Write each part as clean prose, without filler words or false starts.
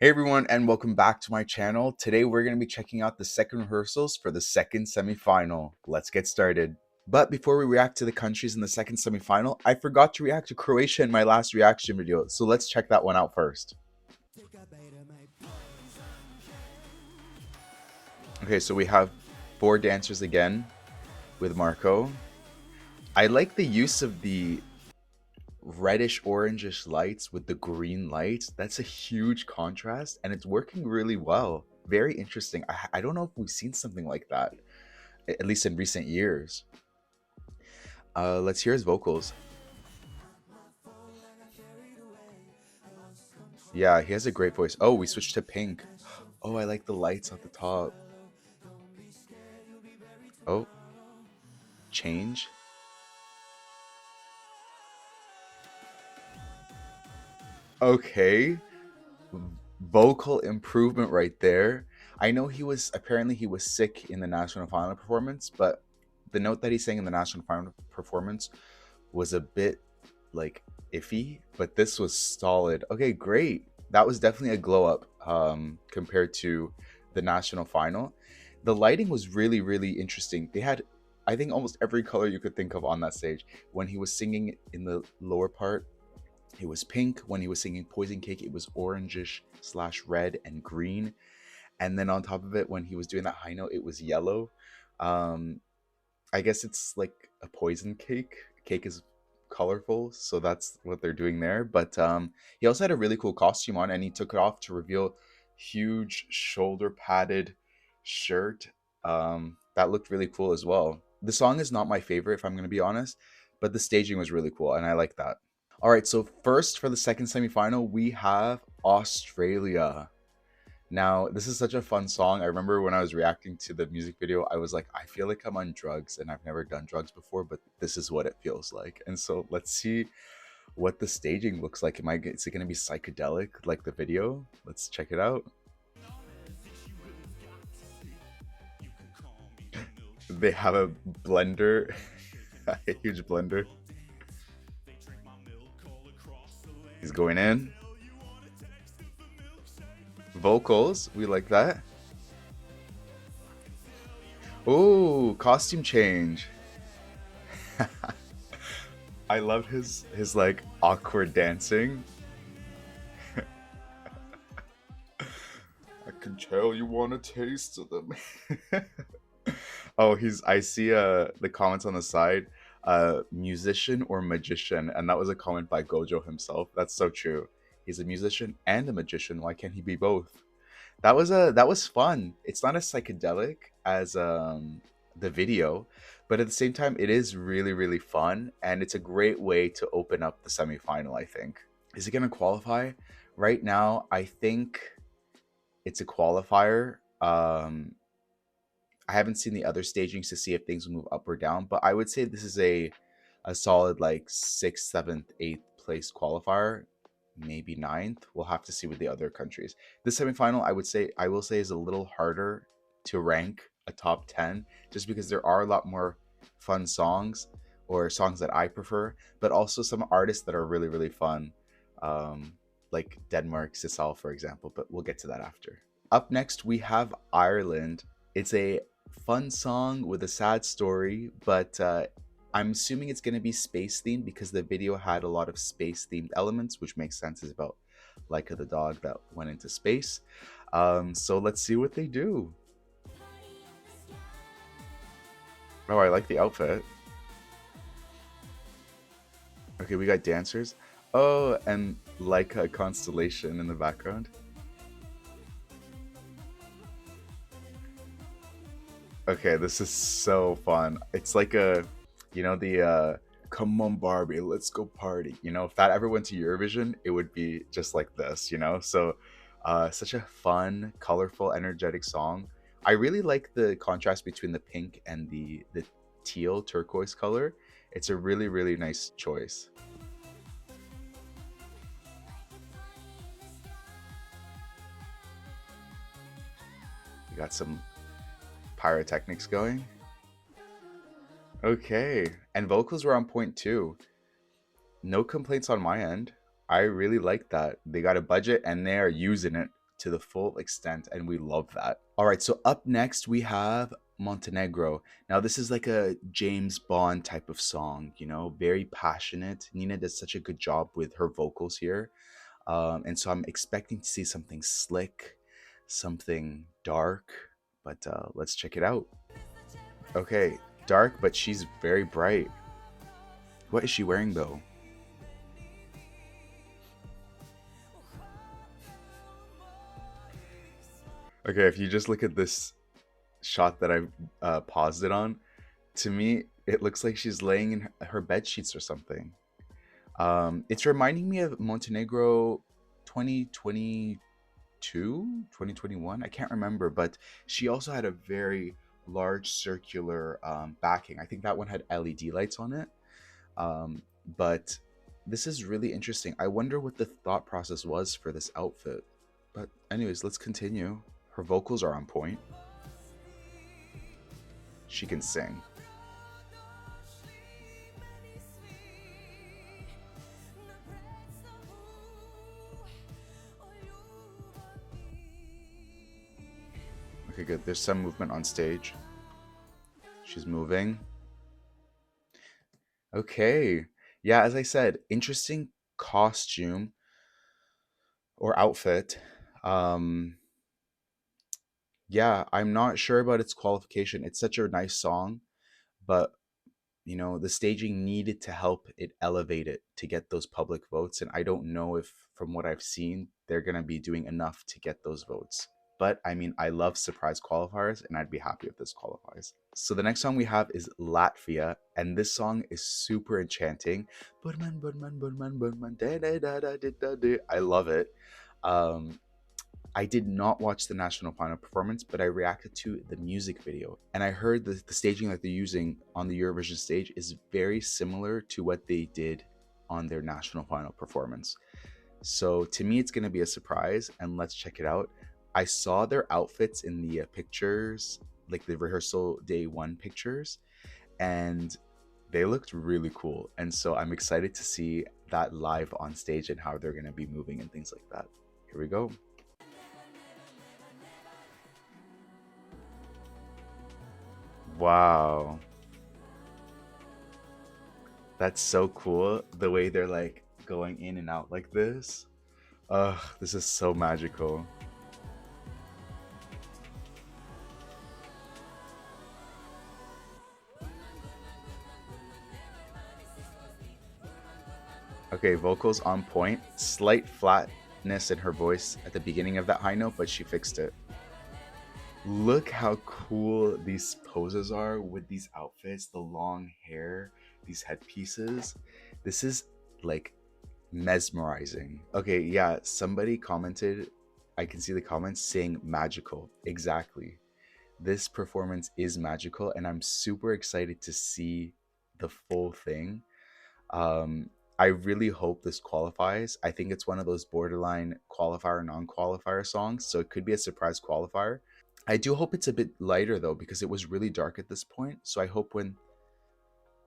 Hey everyone, and welcome back to my channel. Today we're going to be checking out the second rehearsals for the second semifinal. Let's get started. But before we react to the countries in the second semifinal, I forgot to react to Croatia in my last reaction video, so let's check that one out first. Okay, so we have 4 dancers again with Marco. I like the use of the reddish orangish lights with the green lights. That's a huge contrast and it's working really well. Very interesting. I don't know if we've seen something like that, at least in recent years. Let's hear his vocals. Yeah, he has a great voice. Oh, we switched to pink. Oh, I like the lights at the top. Oh, change. Okay, vocal improvement right there. I know apparently he was sick in the national final performance, but the note that he sang in the national final performance was a bit like iffy, but this was solid. Okay, great. That was definitely a glow up compared to the national final. The lighting was really interesting. They had, I think, almost every color you could think of on that stage. When he was singing in the lower part, it was pink. When he was singing Poison Cake, it was orangish slash red and green. And then on top of it, when he was doing that high note, it was yellow. Um, I guess it's like a poison cake. Cake is colorful, so that's what they're doing there. But he also had a really cool costume on, and he took it off to reveal huge shoulder padded shirt. That looked really cool as well. The song is not my favorite, if I'm going to be honest, but the staging was really cool, and I like that. All right, so first for the second semifinal, we have Australia. Now, this is such a fun song. I remember when I was reacting to the music video, I was like, I feel like I'm on drugs and I've never done drugs before, but this is what it feels like. And so let's see what the staging looks like. Is it going to be psychedelic like the video? Let's check it out. They have a blender, a huge blender. He's going in. Vocals, we like that. Oh, costume change. I love his like awkward dancing. I can tell you want a taste of them. Oh, I see the comments on the side, musician or magician, and that was a comment by Gojo himself. That's so true. He's a musician and a magician. Why can't he be both? That was fun. It's not as psychedelic as the video, but at the same time it is really fun and it's a great way to open up the semifinal, I think. Is it going to qualify? Right now, I think it's a qualifier. I haven't seen the other stagings to see if things will move up or down, but I would say this is a solid like 6th, 7th, 8th place qualifier, maybe 9th. We'll have to see with the other countries. The semifinal, I will say is a little harder to rank a top 10 just because there are a lot more fun songs or songs that I prefer, but also some artists that are really fun. Like Denmark, Sissal, for example, but we'll get to that after. Up next, we have Ireland. It's a fun song with a sad story, but I'm assuming it's going to be space themed because the video had a lot of space themed elements, which makes sense. It's about Laika the dog that went into space. So let's see what they do. Oh, I like the outfit. Okay, we got dancers. Oh, and like a constellation in the background. Okay, this is so fun. It's like the come on Barbie, let's go party. If that ever went to Eurovision, it would be just like this. So such a fun, colorful, energetic song. I really like the contrast between the pink and the teal turquoise color. It's a really nice choice. We got some pyrotechnics going. Okay, and vocals were on point too. No complaints on my end. I really like that. They got a budget and they are using it to the full extent, and we love that. All right, so up next we have Montenegro. Now, this is like a James Bond type of song, you know, very passionate. Nina does such a good job with her vocals here. And so I'm expecting to see something slick, something dark, but let's check it out. Okay, dark, but she's very bright. What is she wearing though? Okay, if you just look at this shot that I paused it on, to me, it looks like she's laying in her bed sheets or something. It's reminding me of Montenegro 2022, 2021. I can't remember, but she also had a very large circular backing. I think that one had LED lights on it. Um, but this is really interesting. I wonder what the thought process was for this outfit. But anyways, let's continue. Her vocals are on point. She can sing. Okay, good. There's some movement on stage. She's moving. Okay. Yeah, as I said, interesting costume or outfit. Um, yeah, I'm not sure about its qualification. It's such a nice song, but you know, the staging needed to help it elevate it to get those public votes. And I don't know if, from what I've seen, they're going to be doing enough to get those votes. But I mean, I love surprise qualifiers, and I'd be happy if this qualifies. So the next song we have is Latvia, and this song is super enchanting. Budman, budman, budman, budman, da, da, da, da, da, da, da. I love it. Um, I did not watch the national final performance, but I reacted to the music video. And I heard that the staging that they're using on the Eurovision stage is very similar to what they did on their national final performance. So to me, it's going to be a surprise, and let's check it out. I saw their outfits in the pictures, like the rehearsal day one pictures, and they looked really cool. And so I'm excited to see that live on stage and how they're going to be moving and things like that. Here we go. Wow. That's so cool. The way they're like going in and out like this. Ugh, this is so magical. Okay, vocals on point. Slight flatness in her voice at the beginning of that high note, but she fixed it. Look how cool these poses are with these outfits, the long hair, these headpieces. This is like mesmerizing. Okay, yeah, somebody commented, I can see the comments saying magical. Exactly. This performance is magical, and I'm super excited to see the full thing. Um, I really hope this qualifies. I think it's one of those borderline qualifier, non qualifier songs, so it could be a surprise qualifier. I do hope it's a bit lighter though, because it was really dark at this point. So I hope when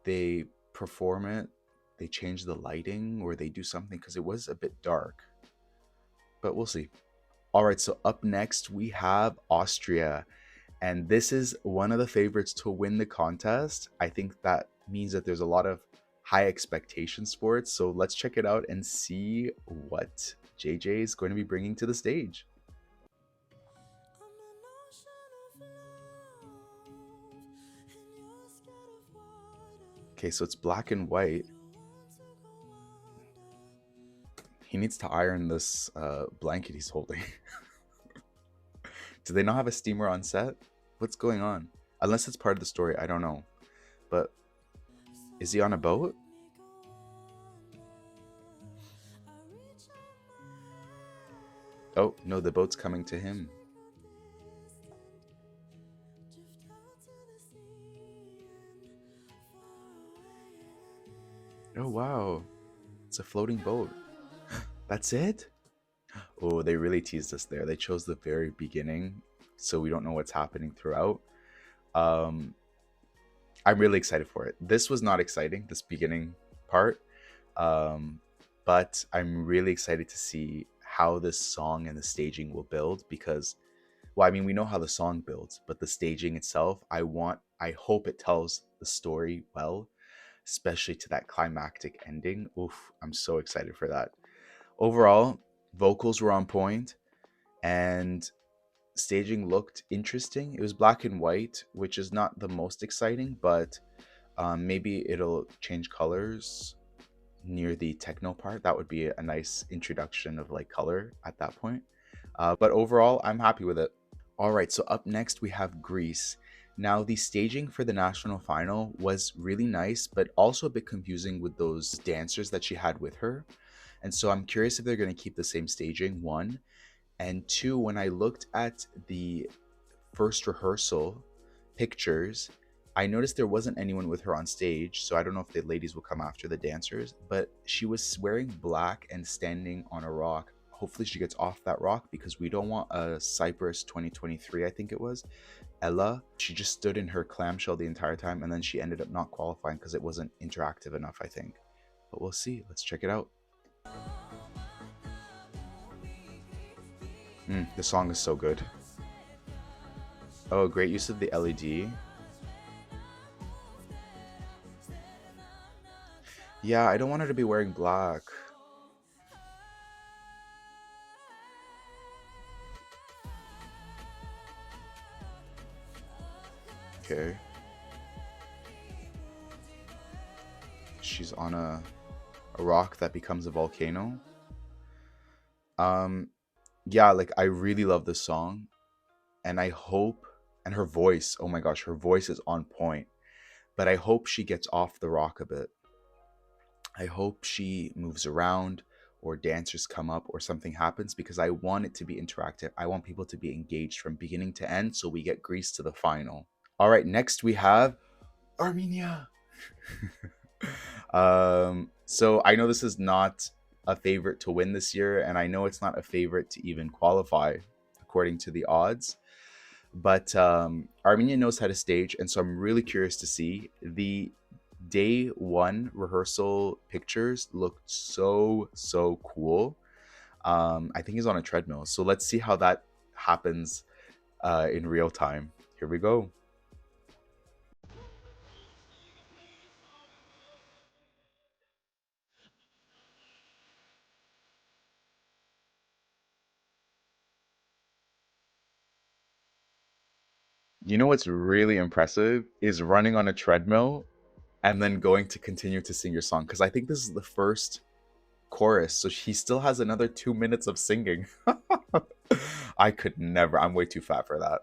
they perform it, they change the lighting or they do something, because it was a bit dark. But we'll see. All right, so up next we have Austria. And this is one of the favorites to win the contest. I think that means that there's a lot of high expectations for it. So let's check it out and see what JJ is going to be bringing to the stage. Okay, so it's black and white. He needs to iron this blanket he's holding. Do they not have a steamer on set? What's going on? Unless it's part of the story, I don't know. But is he on a boat? Oh, no, the boat's coming to him. Oh, wow. It's a floating boat. That's it? Oh, they really teased us there. They chose the very beginning, so we don't know what's happening throughout. Um, I'm really excited for it. This was not exciting, this beginning part, um, but I'm really excited to see how this song and the staging will build, because, well, I mean, we know how the song builds, but the staging itself, I hope it tells the story well, especially to that climactic ending. Oof, I'm so excited for that. Overall, vocals were on point and staging looked interesting. It was black and white, which is not the most exciting, but maybe it'll change colors near the techno part. That would be a nice introduction of like color at that point. But overall, I'm happy with it. All right, so up next we have Greece. Now, the staging for the national final was really nice, but also a bit confusing with those dancers that she had with her. And so I'm curious if they're going to keep the same staging, one. And two, when I looked at the first rehearsal pictures, I noticed there wasn't anyone with her on stage. So I don't know if the ladies will come after the dancers, but she was wearing black and standing on a rock. Hopefully she gets off that rock, because we don't want a Cyprus 2023, I think it was, Ella. She just stood in her clamshell the entire time, and then she ended up not qualifying because it wasn't interactive enough, I think. But we'll see. Let's check it out. The song is so good. Oh, great use of the LED. Yeah, I don't want her to be wearing black. Okay. She's on a rock that becomes a volcano. Um, yeah, like I really love this song, and I hope, and her voice, oh my gosh, her voice is on point. But I hope she gets off the rock a bit. I hope she moves around, or dancers come up, or something happens, because I want it to be interactive. I want people to be engaged from beginning to end, so we get Greece to the final. All right, next we have Armenia. So I know this is not a favorite to win this year, and I know it's not a favorite to even qualify according to the odds. But Armenia knows how to stage, and so I'm really curious to see. The day one rehearsal pictures looked so cool. I think he's on a treadmill, so let's see how that happens in real time. Here we go. You know what's really impressive is running on a treadmill and then going to continue to sing your song, because I think this is the first chorus, so he still has another 2 minutes of singing. I could never. I'm way too fat for that.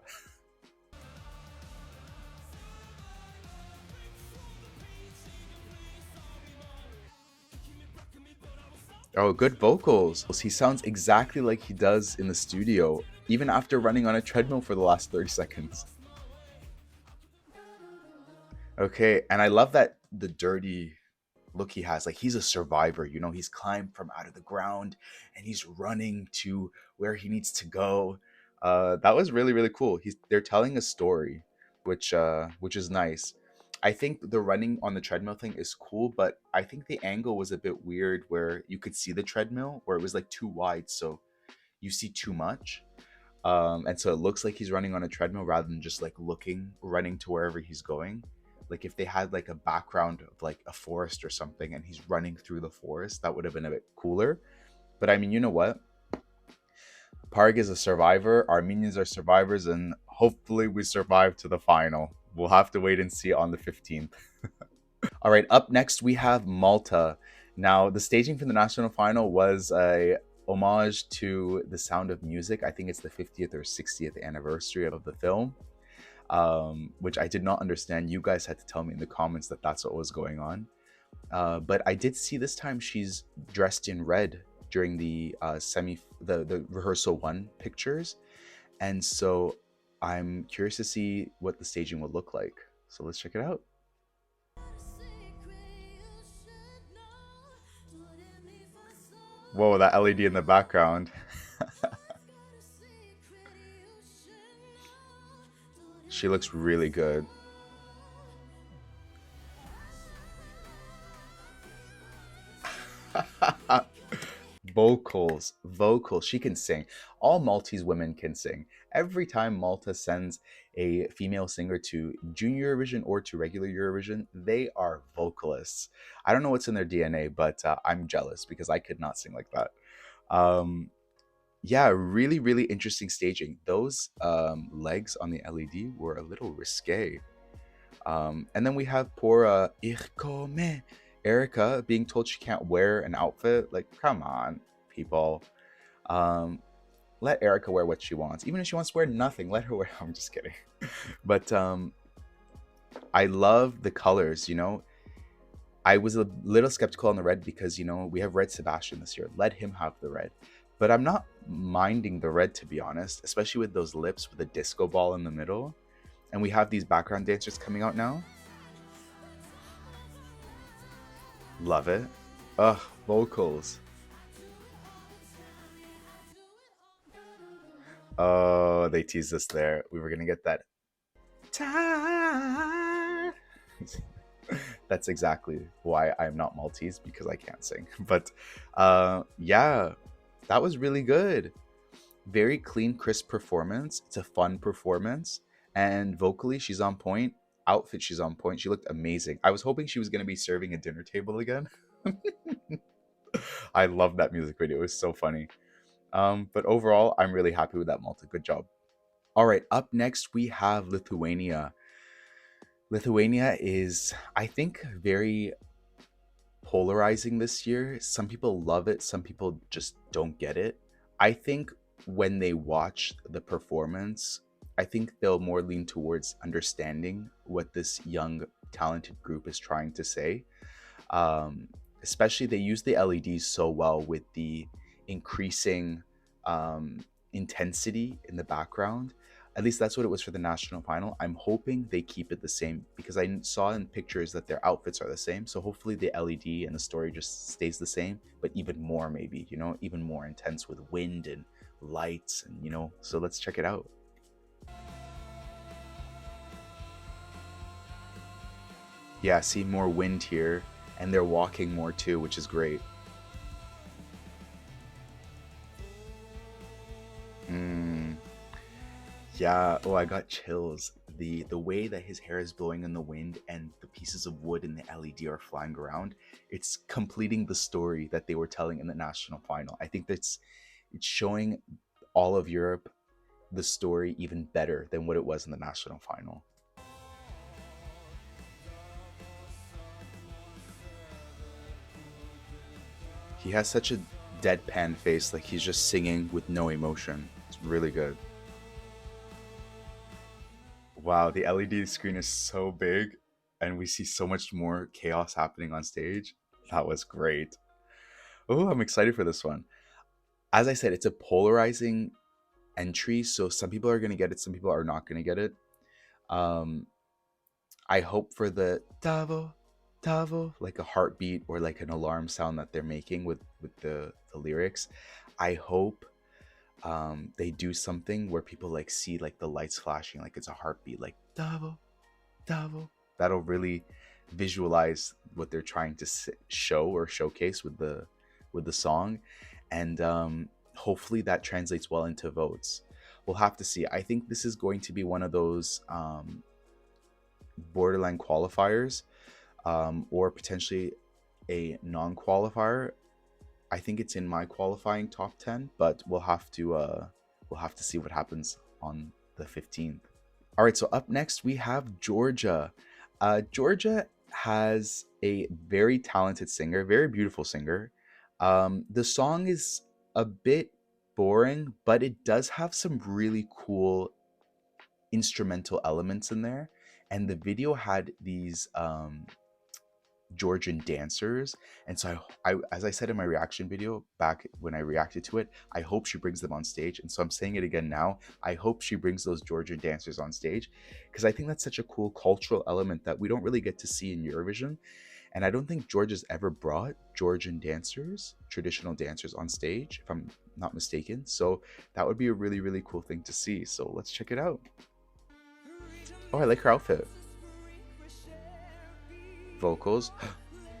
Oh, good vocals. He sounds exactly like he does in the studio, even after running on a treadmill for the last 30 seconds. Okay, and I love that the dirty look he has. Like, he's a survivor, he's climbed from out of the ground and he's running to where he needs to go. That was really, really cool. They're telling a story, which is nice. I think the running on the treadmill thing is cool, but I think the angle was a bit weird where you could see the treadmill, where it was like too wide, so you see too much. And so it looks like he's running on a treadmill rather than just like running to wherever he's going. Like, if they had like a background of like a forest or something and he's running through the forest, that would have been a bit cooler. But I mean, you know what? Parg is a survivor, Armenians are survivors, and hopefully we survive to the final. We'll have to wait and see on the 15th. All right, up next we have Malta. Now, the staging for the national final was a homage to The Sound of Music. I think it's the 50th or 60th anniversary of the film, which I did not understand. You guys had to tell me in the comments that that's what was going on. But I did see this time she's dressed in red during the the rehearsal one pictures, and so I'm curious to see what the staging will look like. So let's check it out. Whoa, that LED in the background. She looks really good. vocals. She can sing. All Maltese women can sing. Every time Malta sends a female singer to Junior Eurovision or to regular Eurovision, they are vocalists. I don't know what's in their DNA, but I'm jealous because I could not sing like that. Um, yeah, really, really interesting staging. Those legs on the LED were a little risque. And then we have poor Ich komme, Erica being told she can't wear an outfit. Like, come on, people. Um, let Erica wear what she wants. Even if she wants to wear nothing, let her wear. I'm just kidding. But I love the colors, you know. I was a little skeptical on the red because, you know, we have Red Sebastian this year. Let him have the red. But I'm not minding the red, to be honest, especially with those lips with a disco ball in the middle. And we have these background dancers coming out now. Love it. Ugh, vocals. Oh, they teased us there. We were going to get that. Time. That's exactly why I'm not Maltese, because I can't sing. But yeah, that was really good. Very clean, crisp performance. It's a fun performance. And vocally, she's on point. Outfit, she's on point. She looked amazing. I was hoping she was going to be serving a dinner table again. I love that music video. It was so funny. But overall, I'm really happy with that, Malta. Good job. All right, up next, we have Lithuania. Lithuania is, I think, very polarizing this year. Some people love it, some people just don't get it. I think when they watch the performance, I think they'll more lean towards understanding what this young, talented group is trying to say. Um, Especially, they use the LEDs so well with the increasing intensity in the background. At least that's what it was for the national final. I'm hoping they keep it the same because I saw in pictures that their outfits are the same. So hopefully the LED and the story just stays the same, but even more, maybe, you know, even more intense with wind and lights and, you know, so let's check it out. Yeah, see more wind here, and they're walking more too, which is great. Mm. Yeah, oh, I got chills. The way that his hair is blowing in the wind and the pieces of wood in the LED are flying around, it's completing the story that they were telling in the national final. I think it's showing all of Europe the story even better than what it was in the national final. He has such a deadpan face, like he's just singing with no emotion. It's really good. Wow, the LED screen is so big and we see so much more chaos happening on stage. That was great. Oh, I'm excited for this one. As I said, it's a polarizing entry, so some people are going to get it, some people are not going to get it. Um, I hope for the Tavo, Tavo, like a heartbeat or like an alarm sound that they're making with the lyrics. I hope they do something where people like see like the lights flashing, like it's a heartbeat, like Tavo, Tavo. That'll really visualize what they're trying to show or showcase with the song, and hopefully that translates well into votes. We'll have to see. I think this is going to be one of those borderline qualifiers, or potentially a non-qualifier. I think it's in my qualifying top 10, but we'll have to see what happens on the 15th. All right, so up next we have Georgia. Georgia has a very talented singer, very beautiful singer. The song is a bit boring, but it does have some really cool instrumental elements in there. And the video had these Georgian dancers. And so as I said in my reaction video back when I reacted to it, I hope she brings them on stage. And so I'm saying it again now. I hope she brings those Georgian dancers on stage because I think that's such a cool cultural element that we don't really get to see in Eurovision. And I don't think Georgia's ever brought Georgian dancers, traditional dancers on stage, if I'm not mistaken. So that would be a really, really cool thing to see. So let's check it out. Oh, I like her outfit. Vocals.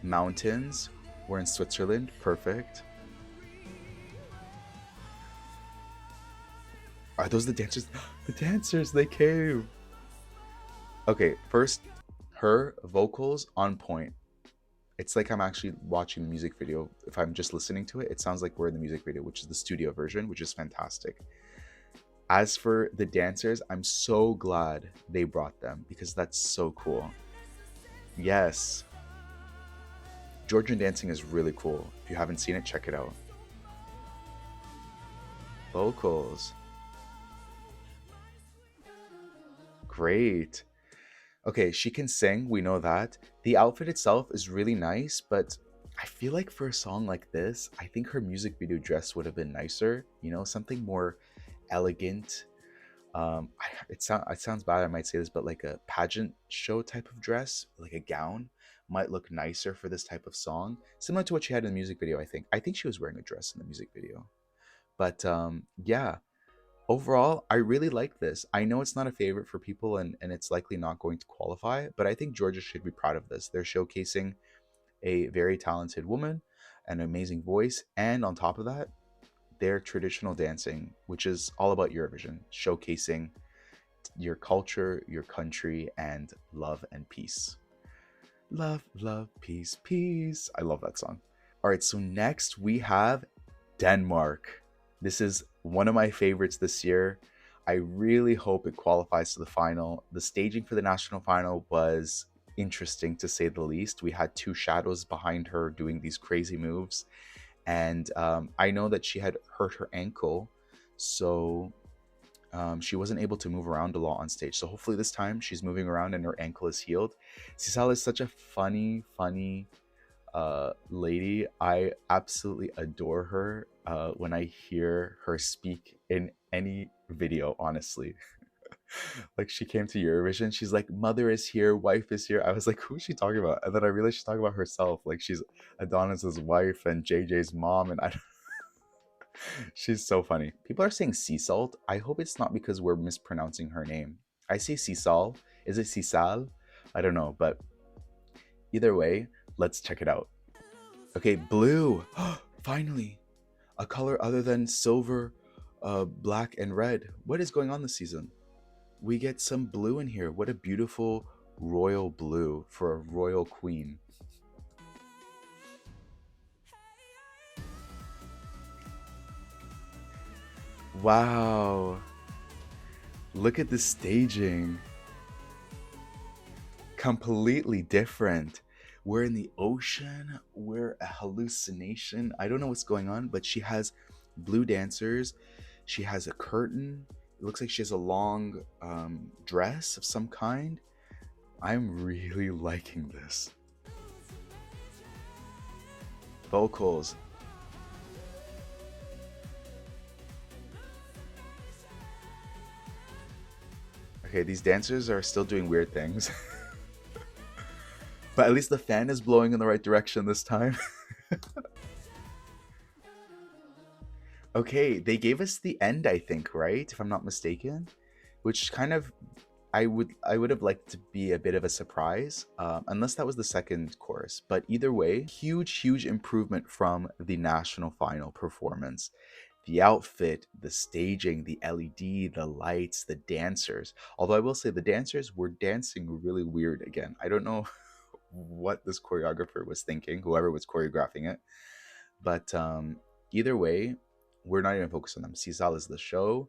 Mountains. We're in Switzerland. Perfect. Are those the dancers? The dancers, they came. Okay, first, her vocals on point. It's like I'm actually watching the music video. If I'm just listening to it, it sounds like we're in the music video, which is the studio version, which is fantastic. As for the dancers, I'm so glad they brought them because that's so cool. Yes, Georgian dancing is really cool. If you haven't seen it, check it out. Vocals, great. Okay, she can sing, we know that. The outfit itself is really nice, but I feel like for a song like this, I think her music video dress would have been nicer, something more elegant. It sounds bad, I might say this, but like a pageant show type of dress, like a gown, might look nicer for this type of song, similar to what she had in the music video. I think she was wearing a dress in the music video. But yeah, overall, I really like this. I know it's not a favorite for people, and it's likely not going to qualify, but I think Georgia should be proud of this. They're showcasing a very talented woman, an amazing voice, and on top of that, their traditional dancing, which is all about Eurovision, showcasing your culture, your country, and love and peace. Love, love, peace, peace. I love that song. All right, so next we have Denmark. This is one of my favorites this year. I really hope it qualifies to the final. The staging for the national final was interesting to say the least. We had two shadows behind her doing these crazy moves. And I know that she had hurt her ankle, so she wasn't able to move around a lot on stage. So hopefully this time she's moving around and her ankle is healed. Sisal is such a funny lady. I absolutely adore her when I hear her speak in any video, honestly. Like she came to Eurovision, she's like, mother is here, wife is here. I was like, who's she talking about? And then I realized she's talking about herself. Like she's Adonis's wife and JJ's mom, and she's so funny. People are saying sea salt. I hope it's not because we're mispronouncing her name. I say sisal. Is it sisal? I don't know, but either way, let's check it out. Okay, blue. Finally, a color other than silver, black, and red. What is going on this season? We get some blue in here. What a beautiful royal blue for a royal queen. Wow. Look at the staging. Completely different. We're in the ocean. We're a hallucination. I don't know what's going on, but she has blue dancers. She has a curtain. It looks like she has a long dress of some kind. I'm really liking this. Vocals. Okay, these dancers are still doing weird things. But at least the fan is blowing in the right direction this time. Okay, they gave us the end, I think, right? If I'm not mistaken, which kind of I would have liked to be a bit of a surprise, unless that was the second chorus. But either way, huge improvement from the national final performance. The outfit, the staging, the LED, the lights, the dancers. Although I will say the dancers were dancing really weird again. I don't know what this choreographer was thinking, whoever was choreographing it. But either way, we're not even focused on them. Sisal is the show,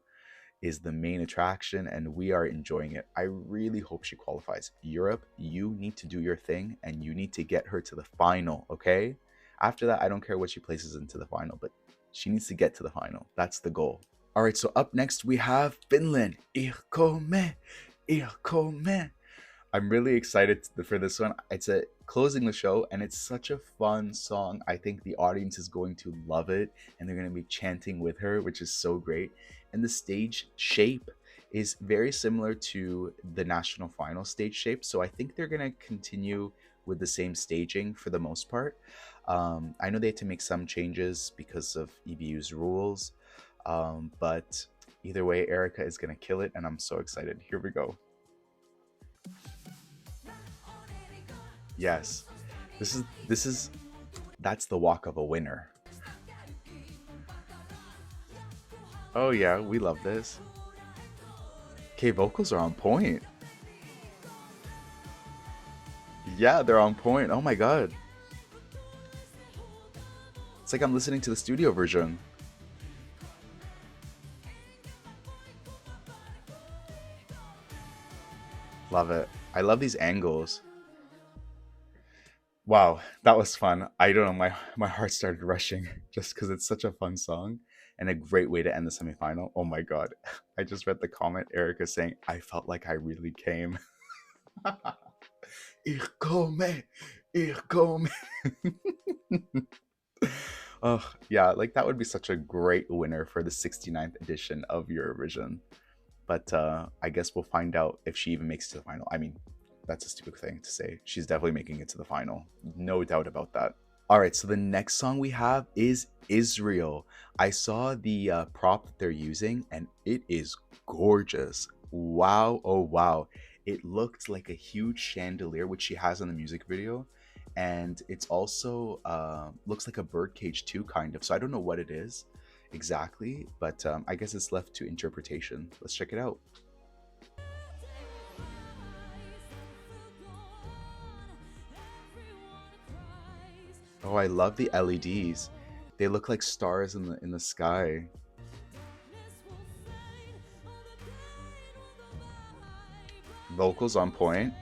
is the main attraction, and we are enjoying it. I really hope she qualifies. Europe, you need to do your thing, and you need to get her to the final, okay? After that, I don't care what she places into the final, but she needs to get to the final. That's the goal. All right, so up next, we have Finland. Ich komme, ich komme. I'm really excited for this one. It's a closing the show, and it's such a fun song. I think the audience is going to love it, and they're going to be chanting with her, which is so great. And the stage shape is very similar to the national final stage shape, so I think they're going to continue with the same staging for the most part. I know they had to make some changes because of EBU's rules, but either way, Erica is going to kill it, and I'm so excited. Here we go. Yes, this is that's the walk of a winner. Oh yeah, we love this. Okay, vocals are on point. Yeah, they're on point. Oh my god. It's like I'm listening to the studio version. Love it. I love these angles. Wow, that was fun. I don't know, my heart started rushing just because it's such a fun song and a great way to end the semifinal. Oh my god. I just read the comment, Erica saying, I felt like I really came. Ich komme, ich komme. Oh, yeah, like that would be such a great winner for the 69th edition of Eurovision. But I guess we'll find out if she even makes it to the final. I mean, that's a stupid thing to say. She's definitely making it to the final. No doubt about that. All right, so the next song we have is Israel. I saw the prop that they're using and it is gorgeous. Wow, oh wow. It looked like a huge chandelier, which she has in the music video. And it's also looks like a birdcage too, kind of. So I don't know what it is exactly, but I guess it's left to interpretation. Let's check it out. Oh, I love the LEDs. They look like stars in the sky. Vocals on point.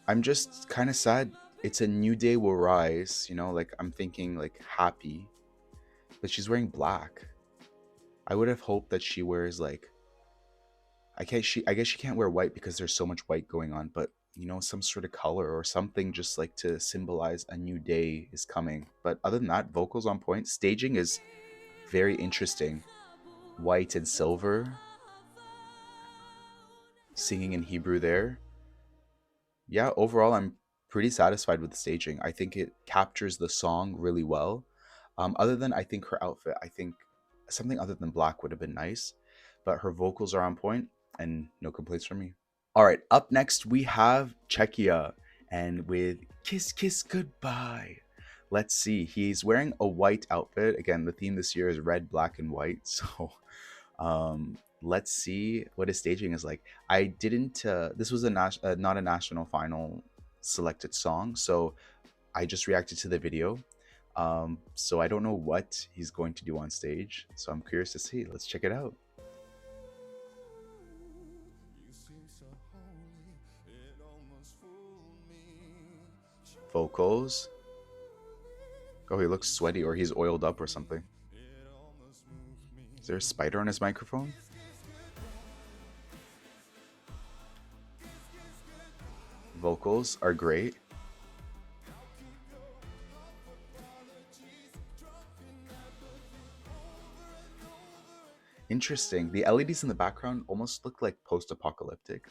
I'm just kind of sad. It's a new day will rise, you know, like I'm thinking like happy, but she's wearing black. I would have hoped that she wears like I guess she can't wear white because there's so much white going on, but you know, some sort of color or something just like to symbolize a new day is coming. But other than that, vocals on point. Staging is very interesting. White and silver, singing in Hebrew there. Yeah, overall, I'm pretty satisfied with the staging. I think it captures the song really well. Other than I think her outfit, I think something other than black would have been nice, but her vocals are on point and no complaints from me. All right, up next we have Czechia and with Kiss Kiss Goodbye. Let's see, he's wearing a white outfit. Again, the theme this year is red, black, and white. So let's see what his staging is like. I didn't this was a not a national final selected song, so I just reacted to the video. So I don't know what he's going to do on stage, so I'm curious to see. Let's check it out. Vocals. Oh, he looks sweaty, or he's oiled up or something. Is there a spider on his microphone? Vocals are great. Interesting. The LEDs in the background almost look like post-apocalyptic.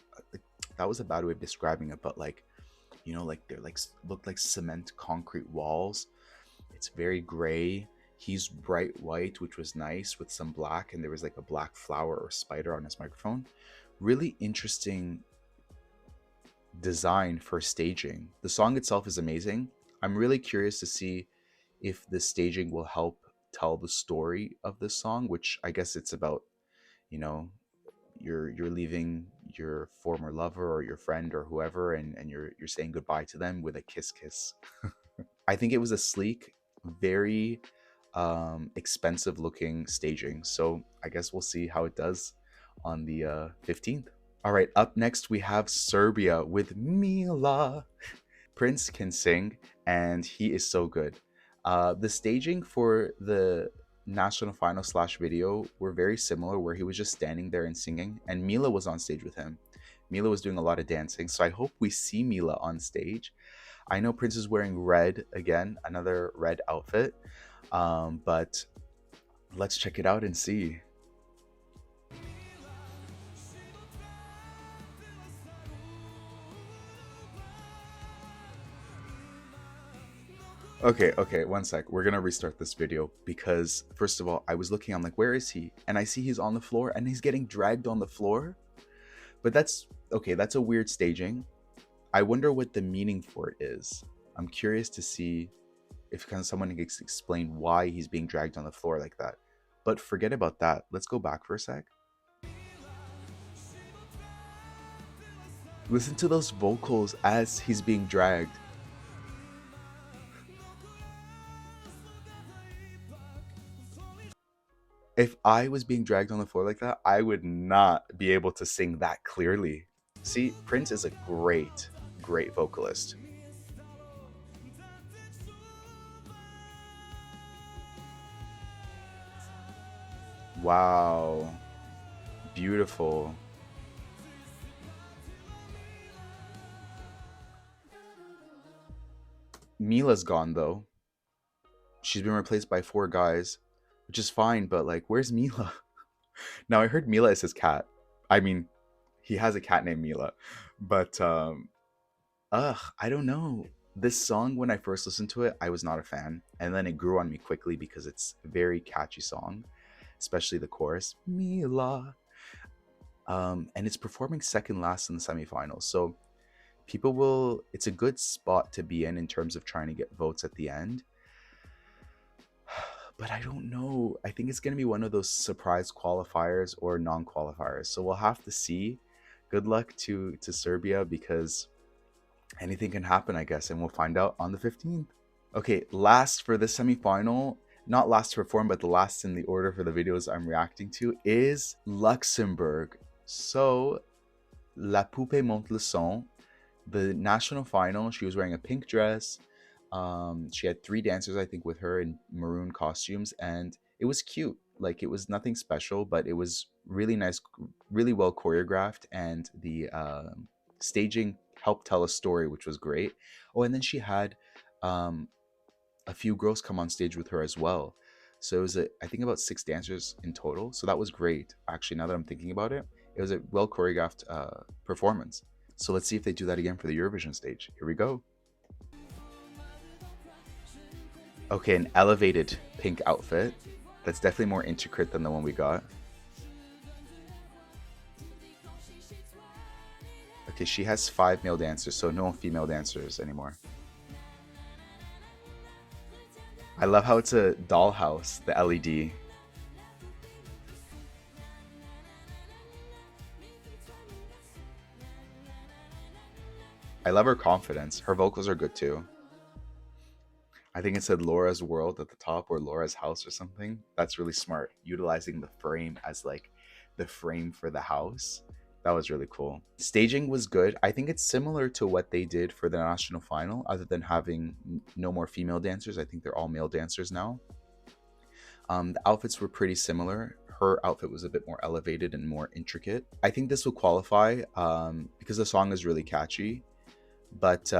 That was a bad way of describing it, but like, you know, like they're like look like cement concrete walls. It's very gray. He's bright white, which was nice with some black, and there was like a black flower or spider on his microphone. Really interesting design for staging. The song itself is amazing. I'm really curious to see if the staging will help tell the story of this song, which I guess it's about, you know, you're leaving your former lover or your friend or whoever, and you're saying goodbye to them with a kiss kiss. I think it was a sleek, very expensive looking staging. So I guess we'll see how it does on the 15th. All right, up next we have Serbia with Mila. Prince can sing, and he is so good. The staging for the national final slash video were very similar, where he was just standing there and singing, and Mila was on stage with him. Mila was doing a lot of dancing, so I hope we see Mila on stage. I know Prince is wearing red again, another red outfit, but let's check it out and see. Okay, one sec. We're gonna restart this video because first of all, I was looking, I'm like, where is he? And I see he's on the floor and he's getting dragged on the floor. But that's okay, that's a weird staging. I wonder what the meaning for it is. I'm curious to see if someone can explain why he's being dragged on the floor like that. But forget about that. Let's go back for a sec. Listen to those vocals as he's being dragged. If I was being dragged on the floor like that, I would not be able to sing that clearly. See, Prince is a great, great vocalist. Wow. Beautiful. Mila's gone though. She's been replaced by 4 guys, which is fine, but like, where's Mila? Now I heard Mila is his cat. I mean, he has a cat named Mila, but I don't know. This song, when I first listened to it, I was not a fan, and then it grew on me quickly because it's a very catchy song, especially the chorus, Mila. And it's performing second last in the semifinals, so it's a good spot to be in terms of trying to get votes at the end. But I don't know. I think it's going to be one of those surprise qualifiers or non-qualifiers. So we'll have to see. Good luck to Serbia, because anything can happen, I guess, and we'll find out on the 15th. Okay, last for this semifinal, not last to perform, but the last in the order for the videos I'm reacting to, is Luxembourg. So, La Poupée Monte le Son, the national final, she was wearing a pink dress. She had 3 dancers, I think, with her in maroon costumes, and it was cute. Like, it was nothing special, but it was really nice, really well choreographed, and the staging helped tell a story, which was great. Oh, and then she had a few girls come on stage with her as well. So it was, I think, about 6 dancers in total. So that was great. Actually, now that I'm thinking about it, it was a well choreographed performance. So let's see if they do that again for the Eurovision stage. Here we go. Okay, an elevated pink outfit. That's definitely more intricate than the one we got. Okay, she has 5 male dancers, so no female dancers anymore. I love how it's a dollhouse, the LED. I love her confidence. Her vocals are good too. I think it said Laura's World at the top, or Laura's House or something. That's really smart. Utilizing the frame as like the frame for the house. That was really cool. Staging was good. I think it's similar to what they did for the national final, other than having no more female dancers. I think they're all male dancers now. The outfits were pretty similar. Her outfit was a bit more elevated and more intricate. I think this will qualify because the song is really catchy, but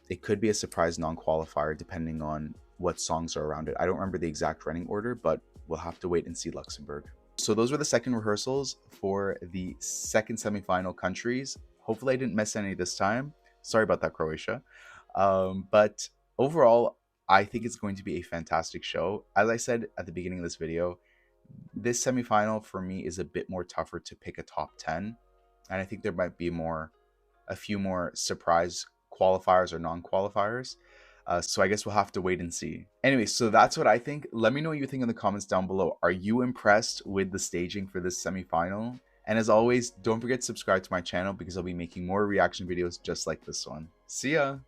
it could be a surprise non-qualifier depending on what songs are around it. I don't remember the exact running order, but we'll have to wait and see Luxembourg. So those were the second rehearsals for the second semifinal countries. Hopefully I didn't miss any this time. Sorry about that, Croatia. But overall, I think it's going to be a fantastic show. As I said at the beginning of this video, this semifinal for me is a bit more tougher to pick a top 10. And I think there might be a few more surprise qualifiers or non-qualifiers. So I guess we'll have to wait and see. Anyway, so that's what I think. Let me know what you think in the comments down below. Are you impressed with the staging for this semifinal? And as always, don't forget to subscribe to my channel because I'll be making more reaction videos just like this one. See ya!